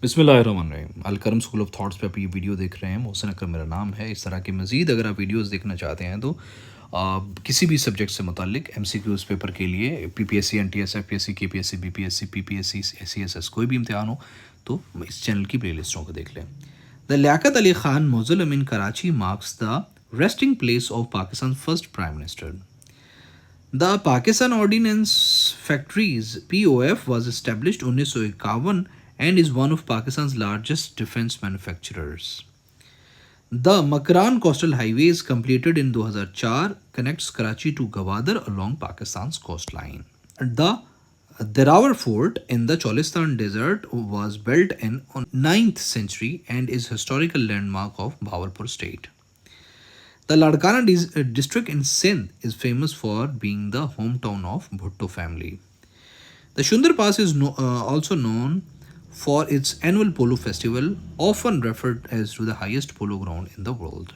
बिस्मिल्लाहिर्रहमानिर्रहीम। Alkaram school of thoughts पे आप ये वीडियो देख रहे हैं। मोहसिन अकरम मेरा नाम है। इस तरह के मज़ीद अगर आप वीडियोस देखना चाहते हैं तो किसी भी सब्जेक्ट से मुतालिक एमसीक्यूज़ पेपर के लिए PPSC, NTS, FPSC, KPSC, BPSC, PPSC, SCSS कोई भी इम्तिहान हो तो इस चैनल की प्लेलिस्टों को देख लें। The Liaquat Ali Khan mausoleum in Karachi marks the resting place of Pakistan first prime minister. The Pakistan Ordnance Factories (POF) was established 1951 and is one of Pakistan's largest defense manufacturers. The Makran Coastal Highway is completed in 2004 connects Karachi to Gwadar along Pakistan's coastline. The Derawar Fort in the Cholistan Desert was built in 9th century and is historical landmark of Bhawarpur state. The Ladkana district in Sindh is famous for being the hometown of Bhutto family. The Shundar Pass is also known for its annual polo festival, often referred as to the highest polo ground in the world.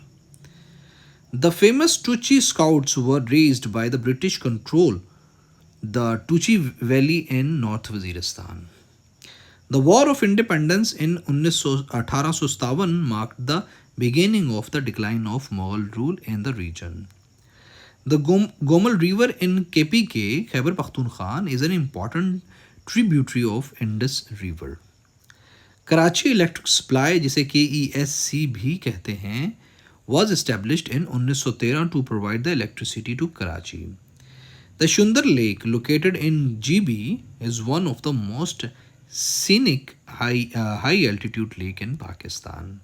The famous Tuchi Scouts were raised by the British control the Tuchi Valley in North Waziristan. The War of Independence in 1857 marked the beginning of the decline of Mughal rule in the region. The Gomal River in KPK, Khyber Pakhtunkhwa, is an important tributary of Indus River. Karachi Electric Supply, जिसे KESC भी कहते हैं, was established in 1913 to provide the electricity to Karachi. The Shundar Lake, located in GB, is one of the most scenic high altitude lake in Pakistan.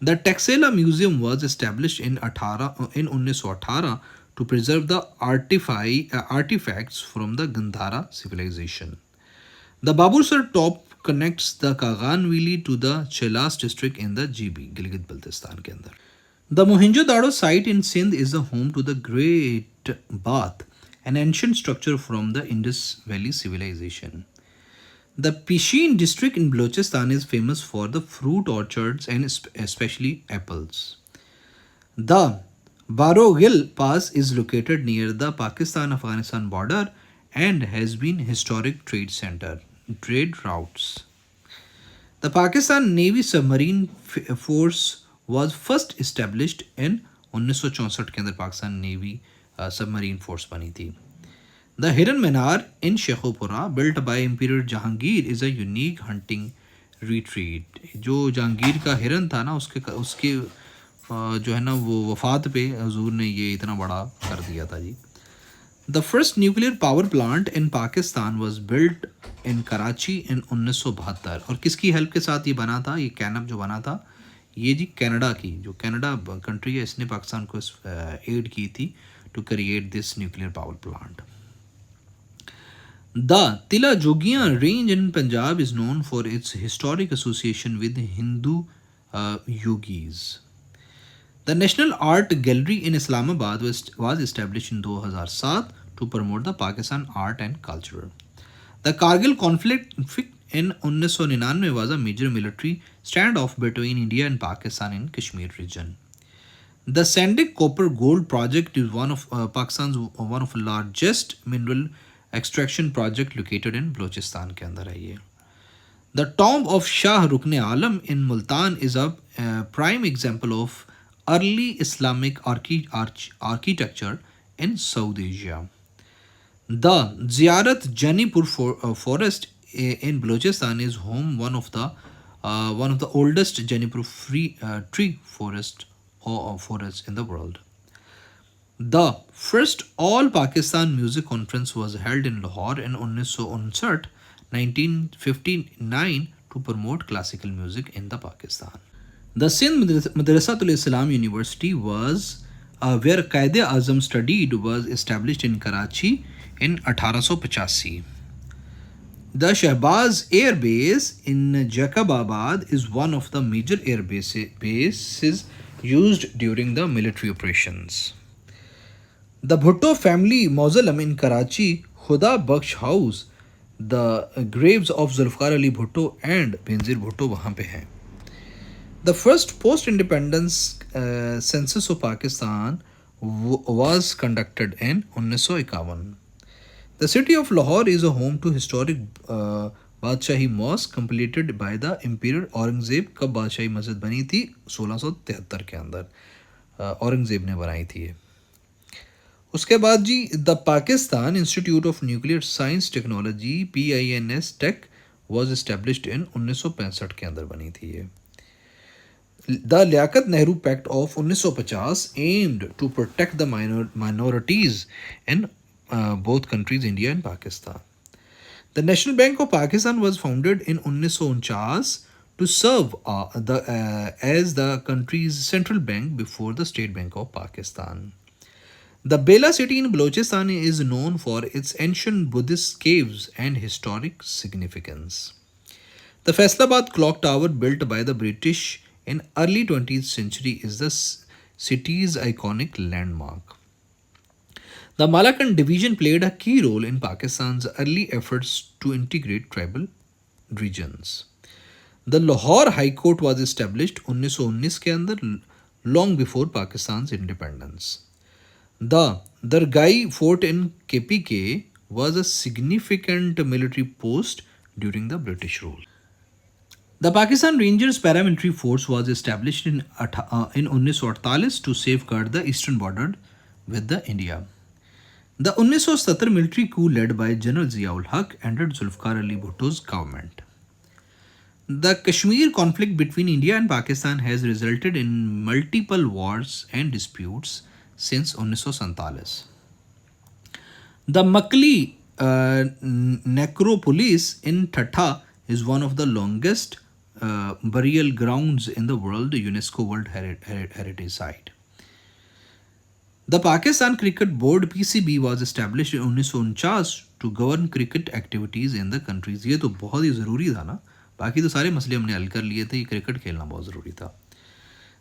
The Taxila Museum was established in 1918 to preserve the artifacts from the Gandhara civilization. The Babursar Top connects the Kagan Valley to the Chelas district in the GB, Gilgit Baltistan के अंदर. The Mohenjo-daro site in Sindh is the home to the Great Bath, an ancient structure from the Indus Valley civilization. The Pishin district in Balochistan is famous for the fruit orchards and especially apples. The Barogil Pass is located near the Pakistan-Afghanistan border and has been historic trade routes. The Pakistan Navy Submarine Force was first established in 1964 के अंदर Pakistan navy submarine force बनी थी. The Hiran Minar in Shekhupura, built by Emperor Jahangir, is a unique hunting retreat. जो जहांगीर का हिरन था ना उसके जो है ना वो वफात पे हजूर ने ये इतना बड़ा कर दिया था जी. The first nuclear power plant in Pakistan was built in Karachi in 1972 और किसकी हेल्प के साथ ये बना था? ये कैनप जो बना था ये जी कनाडा की, जो कनाडा कंट्री है, इसने पाकिस्तान को एड की थी to create this nuclear power plant. The Tila Jogian range in Punjab is known for its historic association with Hindu yogis. The National Art Gallery in Islamabad was established in 2007 to promote the Pakistan art and culture. The Kargil conflict in 1999 was a major military standoff between India and Pakistan in Kashmir region. The Sandik Copper Gold Project is one of Pakistan's one of the largest mineral extraction project located in Balochistan के अंदर है ये. The tomb of Shah Rukn Alam in Multan is a prime example of early Islamic architecture in South Asia. The Ziyarat Janipur forest in Balochistan is home one of the oldest Janipur tree forests in the world. The first All Pakistan Music Conference was held in Lahore in 1959 to promote classical music in the Pakistan. The Sindh Madrasatul Islam University was where Qaid-e-Azam studied was established in Karachi in 1885. The Shahbaz Air Base in Jacobabad is one of the major air bases used during the military operations. The Bhutto family mausoleum in Karachi, Khuda Bakhsh House, the graves of Zulfikar Ali Bhutto and Benazir Bhutto वहाँ पे हैं. The first post-independence census of Pakistan was conducted in 1951. The city of Lahore is a home to historic Badshahi mosque completed by the emperor Aurangzeb. कब बादशाही मस्जिद बनी थी? 1673 के अंदर औरंगजेब ने बनाई थी ये। उसके बाद जी the Pakistan institute of nuclear science technology PINS tech was established in 1965 के अंदर बनी थी ये। The Liaquat Nehru pact of 1950 aimed to protect the minorities in both countries India and Pakistan. The National Bank of Pakistan was founded in 1949 to serve as the country's central bank before the State Bank of Pakistan. The Bela city in Balochistan is known for its ancient Buddhist caves and historic significance. The Faisalabad clock tower built by the British in early 20th century is the city's iconic landmark. The Malakand division played a key role in Pakistan's early efforts to integrate tribal regions. The Lahore High Court was established 1919 के अंदर, long before Pakistan's independence. The Dargai Fort in KPK was a significant military post during the British rule. The Pakistan Rangers paramilitary force was established in 1948 to safeguard the eastern border with the India. The 1970 military coup led by General Ziaul Haq ended Zulfikar Ali Bhutto's government. The Kashmir conflict between India and Pakistan has resulted in multiple wars and disputes since 1947. The Makli necropolis in Thatta is one of the longest burial grounds in the world, UNESCO World Heritage Site. The Pakistan Cricket Board PCB was established in 1949 to govern cricket activities in the countries. ये तो बहुत ही ज़रूरी था ना, बाकी तो सारे मसले हमने हल कर लिए थे, ये क्रिकेट खेलना बहुत ज़रूरी था.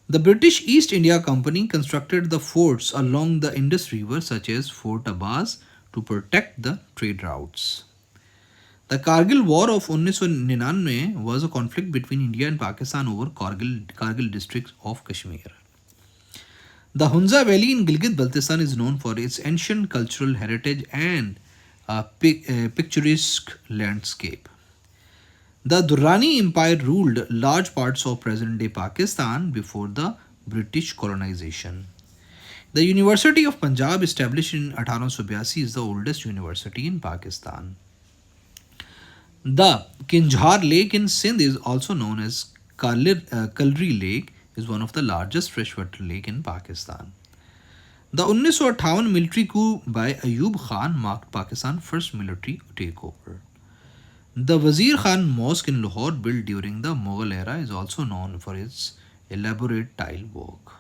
The British East India Company constructed the forts along the Indus River such as Fort Abbas to protect the trade routes. The Kargil War of 1999 was a conflict between India and Pakistan over Kargil district of Kashmir. The Hunza Valley in Gilgit-Baltistan is known for its ancient cultural heritage and a picturesque landscape. The Durrani Empire ruled large parts of present-day Pakistan before the British colonization. The University of Punjab, established in 1882, is the oldest university in Pakistan. The Kinjhar Lake in Sindh is also known as Kalri Lake, is one of the largest freshwater lake in Pakistan. The 1958 military coup by Ayub Khan marked Pakistan's first military takeover. The Wazir Khan Mosque in Lahore, built during the Mughal era, is also known for its elaborate tile work.